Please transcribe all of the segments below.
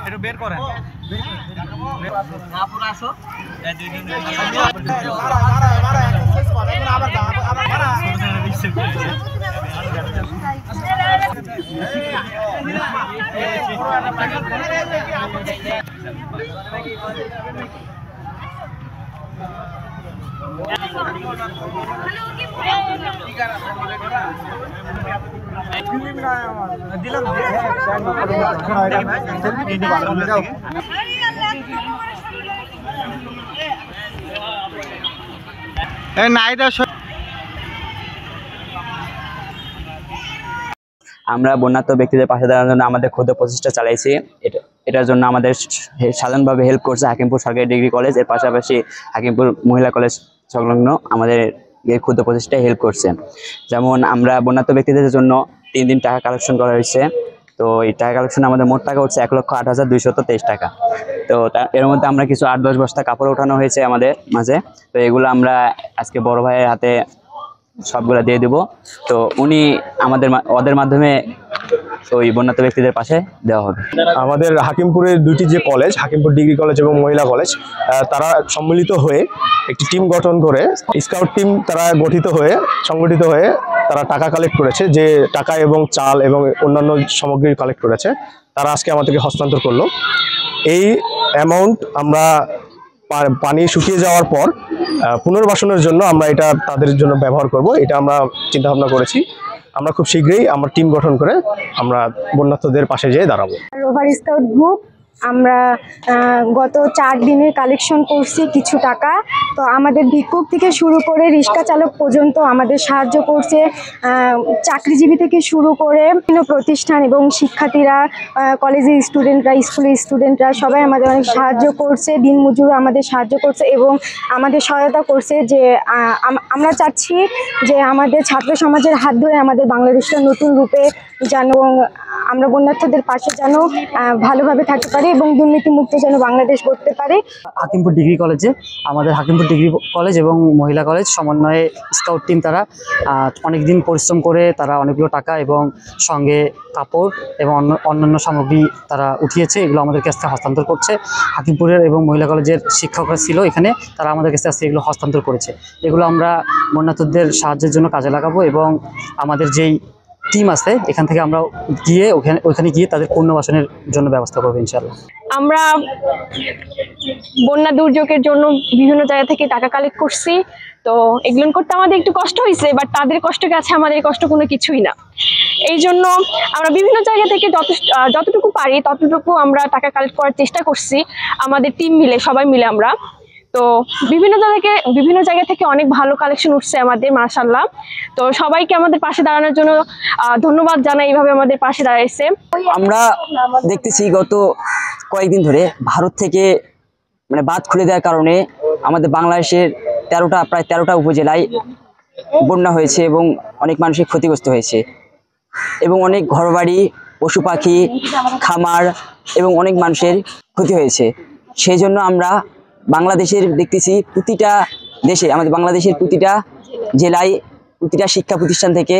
একটু বের করেন। আমরা বন্যার্ত ব্যক্তিদের পাশে দাঁড়ানোর জন্য আমাদের ক্ষুদ্র প্রচেষ্টা চালাইছি। এটার জন্য আমাদের সাধারণভাবে হেল্প করছে হাকিমপুর সরকারি ডিগ্রি কলেজ, এর পাশাপাশি হাকিমপুর মহিলা কলেজ সংলগ্ন আমাদের এই ক্ষুদ্র প্রচেষ্টায় হেল্প করছে। যেমন আমরা বন্যার্ত ব্যক্তিদের জন্য 3 দিন টাকা কালেকশন করা হয়েছে। তো এই টাকা কালেকশন আমাদের মোট টাকা হচ্ছে 1,08,223 টাকা। তো এর মধ্যে আমরা কিছু 8-10 বস্তা কাপড় ওঠানো হয়েছে আমাদের মাঝে। তো এগুলো আমরা আজকে বড় ভাইয়ের হাতে সবগুলো দিয়ে দেব। তো উনি ওদের মাধ্যমে ওই বন্যার্ত ব্যক্তিদের পাশে দেওয়া হবে। আমাদের হাকিমপুরের দুটি যে কলেজ, হাকিমপুর ডিগ্রি কলেজ এবং মহিলা কলেজ, তারা সম্মিলিত হয়ে একটি টিম গঠন করে, স্কাউট টিম তারা সংগঠিত হয়ে তারা টাকা কালেক্ট করেছে। যে টাকা এবং চাল এবং অন্যান্য সামগ্রী কালেক্ট করেছে তারা আজকে আমাদেরকে হস্তান্তর করলো। এই অ্যামাউন্ট আমরা পানি শুকিয়ে যাওয়ার পর পুনর্বাসনের জন্য আমরা এটা তাদের জন্য ব্যবহার করব, এটা আমরা চিন্তা ভাবনা করেছি। আমরা খুব শীঘ্রই আমরা টিম গঠন করে আমরা বন্যার্তদের পাশে যেয়ে দাঁড়াবো। রোভার স্কাউট গ্রুপ আমরা গত 4 দিনের কালেকশন করছি কিছু টাকা। তো আমাদের ভিক্ষুক থেকে শুরু করে রিক্সা চালক পর্যন্ত আমাদের সাহায্য করছে, চাকরিজীবী থেকে শুরু করে বিভিন্ন প্রতিষ্ঠান এবং শিক্ষার্থীরা, কলেজের স্টুডেন্টরা, স্কুলের স্টুডেন্টরা সবাই আমাদের অনেক সাহায্য করছে। দিনমজুর আমাদের সাহায্য করছে এবং আমাদের সহায়তা করছে। যে আমরা চাচ্ছি যে আমাদের ছাত্র সমাজের হাত ধরে আমাদের বাংলাদেশটা নতুন রূপে যেন আমরা বন্যার্থদের পাশে যেন ভালোভাবে থাকতে পারি এবং দুর্নীতিমুক্ত যেন বাংলাদেশ করতে পারে। হাকিমপুর ডিগ্রি কলেজে আমাদের হাকিমপুর ডিগ্রি কলেজ এবং মহিলা কলেজ সমন্বয়ে স্কাউট টিম তারা অনেকদিন পরিশ্রম করে তারা অনেকগুলো টাকা এবং সঙ্গে কাপড় এবং অন্যান্য সামগ্রী তারা উঠিয়েছে। এগুলো আমাদের কাছ থেকে হস্তান্তর করছে। হাকিমপুরের এবং মহিলা কলেজের শিক্ষকরা ছিল এখানে, তারা আমাদের কাছ থেকে এগুলো হস্তান্তর করেছে। এগুলো আমরা বন্যার্তদের সাহায্যের জন্য কাজে লাগাবো এবং আমাদের যেই টিম আছে এখান থেকে আমরা গিয়ে ওখানে গিয়ে তাদের পুনর্বাসনের জন্য ব্যবস্থা করবো ইনশাআল্লাহ। আমরা বন্যা দুর্যোগের জন্য বিভিন্ন জায়গা থেকে টাকা কালেক্ট করছি। তো এগুলো করতে আমাদের একটু কষ্ট হয়েছে, বাট তাদের কষ্টের কাছে আমাদের কষ্ট কোনো কিছুই না। এই জন্য আমরা বিভিন্ন জায়গা থেকে যতটুকু পারি ততটুকু আমরা টাকা কালেক্ট করার চেষ্টা করছি আমাদের টিম মিলে, সবাই মিলে আমরা। তো বিভিন্ন জায়গা থেকে অনেক ভালো কালেকশন উঠছে আমাদের, মাশাআল্লাহ। তো সবাইকে আমাদের পাশে দাঁড়ানোর জন্য ধন্যবাদ জানাই, এইভাবে আমাদের পাশে দাঁড়াইছে। আমরা দেখতেছি গত কয়েকদিন ধরে ভারত থেকে বাঁধ খুলে দেওয়ার কারণে আমাদের বাংলাদেশের প্রায় 13টা উপজেলায় বন্যা হয়েছে এবং অনেক মানুষের ক্ষতিগ্রস্ত হয়েছে এবং অনেক ঘরবাড়ি, পশু পাখি, খামার এবং অনেক মানুষের ক্ষতি হয়েছে। সেই জন্য আমরা বাংলাদেশের দেখতেছি প্রতিটা দেশে, আমাদের বাংলাদেশের প্রতিটা জেলায়, প্রতিটা শিক্ষা প্রতিষ্ঠান থেকে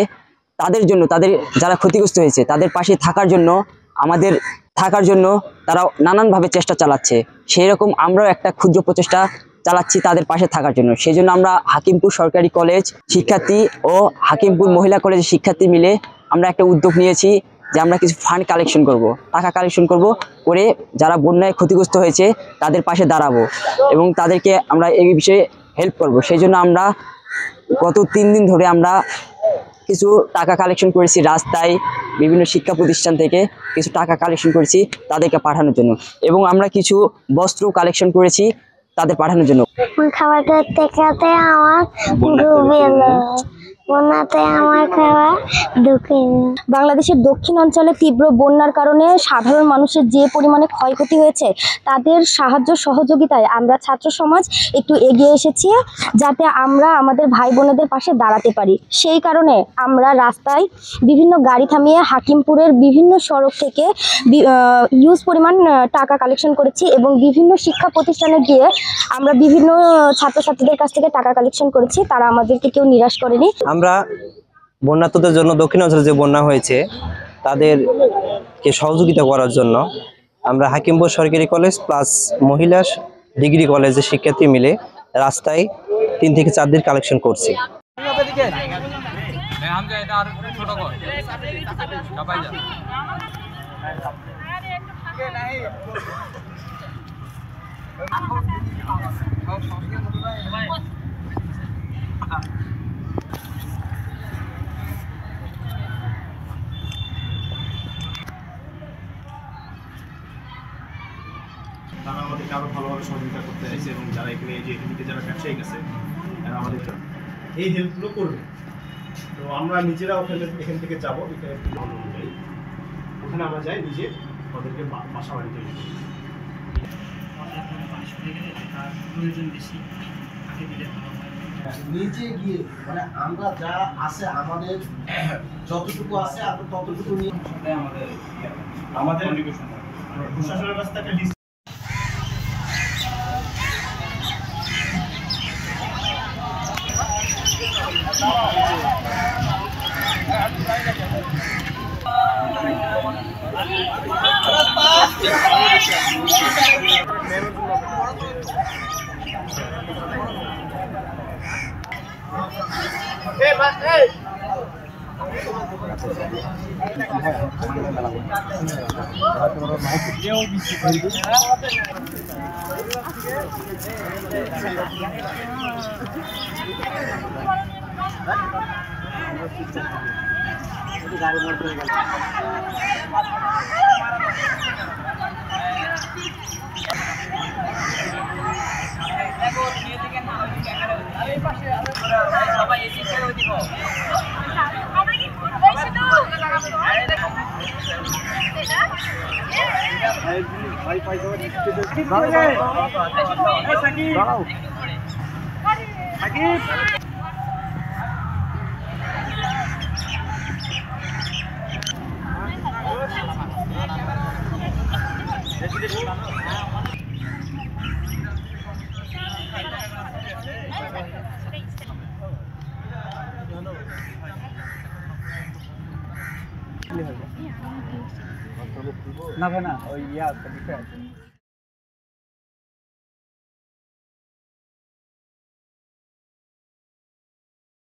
তাদের যারা ক্ষতিগ্রস্ত হয়েছে তাদের পাশে থাকার জন্য তারা নানানভাবে চেষ্টা চালাচ্ছে। সেই রকম আমরাও একটা ক্ষুদ্র প্রচেষ্টা চালাচ্ছি তাদের পাশে থাকার জন্য। সেই জন্য আমরা হাকিমপুর সরকারি কলেজ শিক্ষার্থী ও হাকিমপুর মহিলা কলেজের শিক্ষার্থী মিলে আমরা একটা উদ্যোগ নিয়েছি যে আমরা কিছু ফান্ড কালেকশন করব, টাকা কালেকশন করে যারা বন্যায় ক্ষতিগ্রস্ত হয়েছে তাদের পাশে দাঁড়াবো এবং তাদেরকে আমরা এই বিষয়ে হেল্প করব। সেই জন্য আমরা গত 3 দিন ধরে আমরা কিছু টাকা কালেকশন করেছি, রাস্তায় বিভিন্ন শিক্ষা প্রতিষ্ঠান থেকে কিছু টাকা কালেকশন করেছি তাদেরকে পাঠানোর জন্য এবং আমরা কিছু বস্ত্র কালেকশন করেছি তাদের পাঠানোর জন্য। খাবারটা দেখাতে আমার বন্যাতে আমার খাওয়া বাংলাদেশের দক্ষিণ অঞ্চলে তীব্র বন্যার কারণে সাধারণ মানুষের যে পরিমাণে ক্ষয়ক্ষতি হয়েছে তাদের সাহায্য সহযোগিতায় আমরা ছাত্র সমাজ একটু এগিয়ে এসেছি যাতে আমরা আমাদের ভাই বোনেদের পাশে দাঁড়াতে পারি। সেই কারণে আমরা রাস্তায় বিভিন্ন গাড়ি থামিয়ে হাকিমপুরের বিভিন্ন সড়ক থেকে হিউজ পরিমাণ টাকা কালেকশন করেছি এবং বিভিন্ন শিক্ষা প্রতিষ্ঠানে গিয়ে আমরা বিভিন্ন ছাত্রছাত্রীদের কাছ থেকে টাকা কালেকশন করেছি। তারা আমাদেরকে কেউ নিরাশ করেনি। আমরা বন্যার্তদের জন্য দক্ষিণ অঞ্চলে যে বন্যা হয়েছে তাদেরকে সহযোগিতা করার জন্য আমরা হাকিমপুর সরকারি কলেজ প্লাস মহিলা ডিগ্রি কলেজের শিক্ষার্থী মিলে রাস্তায় 3 থেকে 4 দিন কালেকশন করছি। তারা আমাদেরকে আরো ভালোভাবে সহযোগিতা করতে চাইছে এবং যারা এখানে এই যে এখানে যারা ব্যবসায়িক আছে তারা আমাদের এই হেল্পগুলো করবে। তো আমরা নিজেরা এখান থেকে যাবো অনুযায়ী ওখানে আমরা যাই নিজে ওদেরকে বাসা বাড়িতে নিচে গিয়ে মানে আমরা যা আছে আমাদের যতটুকু আছে আমরা ততটুকু নিয়ে আমাদের প্রশাসনের কাছ থেকে লিস্ট না ভাই না ওই